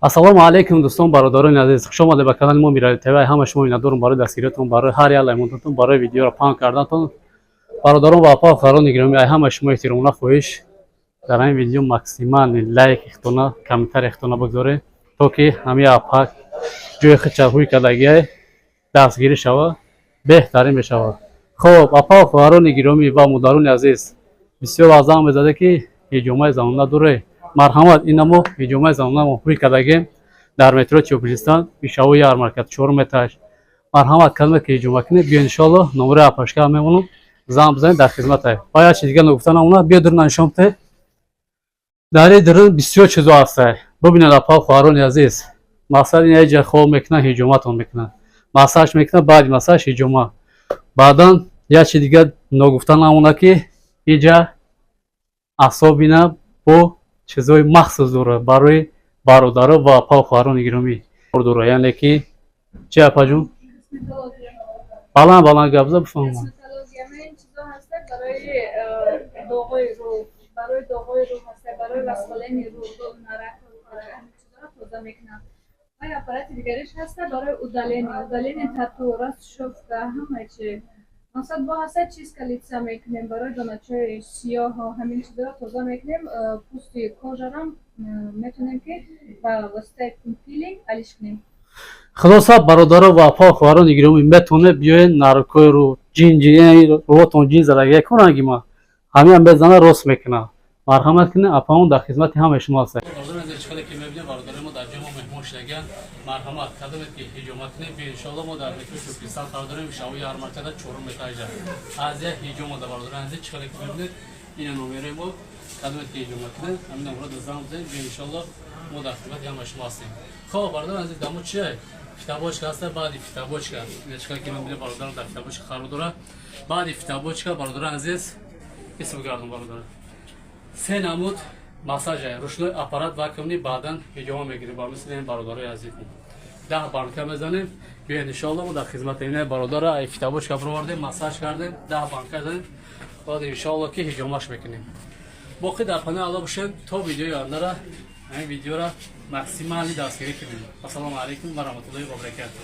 ассалому алайкум дӯстон бародарони азиз, хуш омадед ба канали мо Мираи ТВ. Ҳама шумо миннатдорам барои дастгириятон, барои ҳар як лаймонтатон, барои видеоро паҳн карданатон. бародарон ва апа-охарони гиромӣ, ай ҳама шумо эҳтиромона хоҳиш дар ин видео максимални лайк ихтона, комментарий ихтона бигзоред, то ки ҳамин апа ҷои хичарҳуи кардагиай дастгирӣ шава, беҳтарин мешавад. хуб, апа-охарони гиромӣ ва модарони азиз, бисёр вақт занг мезаде ки ҳиҷомаи занона доред. марҳамат, инамо ҳиҷомаи занонамо ҳуи кардагем дар метрои Тиёпилистон пешавои ярмарка 4 этаж. марҳамат кадме ки ҳиҷома кунед, биёед иншоалло номери апашка мемонам, занг бизанед, дар хизмате. ва як чиз дигар нагуфта намонад, биё дурна нишон бите. дар ин дурн бисёр чизо ҳастад. бубинед апа-охарони азиз, мақсад ин ҷа хоб мекунад, ҳиҷоматон мекунад, массаж мекунад, баъди массаж ҳиҷома. баъдан як чиз дигар нагуфта намонад ки инҷа асобина бо чизои махсус дорад барои бародаро ва апа-охарони гиромӣ дорад. яъне ки чи апаҷон? баланд гап зад бифаҳмам. Косметология ин чизо ҳаста барои доғои рӯ, барои доғои рӯ ҳаста, барои васволени рӯ, нарак ҳамин чизоро тоза мекунад. ва аппарати дигариш ҳаста барои удалени тату, расшовка, ҳама чи. мақсад бо ҳаста чистка лица мекунем, барои доначаи сиёҳу ҳамин чизоро тоза мекунем. пӯсти кожарам метонем ки ба воситаи пилинг алиш кунем. хулоса бародаро ва апа-охарони гиромӣ, метонед биёед наркои рӯ, рӯҳотон ҷин задагиа кунагима ҳамин мезана рост мекунад. марҳамат кунед, апаон дар хизмати ҳамаи шумо ҳастад. марҳамат кадомед ки ҳиҷома кунем, биё иншоалло мо дар метрои Тиёпилистон қарор дорем, шавои ярмаркада 4 этажа. аз як ҳиҷома да бародарон азиз, чӣ хеле ки мебинед, ина номери мо, кадомед ки ҳиҷома кунед, ҳамин номеро да занг бизанед, биё иншоалло мо дар хизмати ҳамаи шумо ҳастем. хоб бародарон азиз, дамо чие фитобочка ҳаста, баъди фитобочка чӣ хеле ки мебинед бародарон дар фитобочка қарор дорад. баъди фитобочка бародарон азиз, исм гардон бародарон, се намуд массажа, рушной аппарат вакуумни баъдан ҳиҷома мегирем ба мисли ин бародарои азиз. 10 банка мезанем, биёед иншоалло мо дар хизмати ин бародара ай фитобочка бировардем, массаж кардем, 10 банка занем, баъд иншоалло ки ҳиҷомаш мекунем. боқӣ дар паноҳи Алло бошед то видеои ояндара ин видеора максимални дастгирӣ кунем. ассалому алайкум ва раҳматуллоҳи ва баракатуҳ.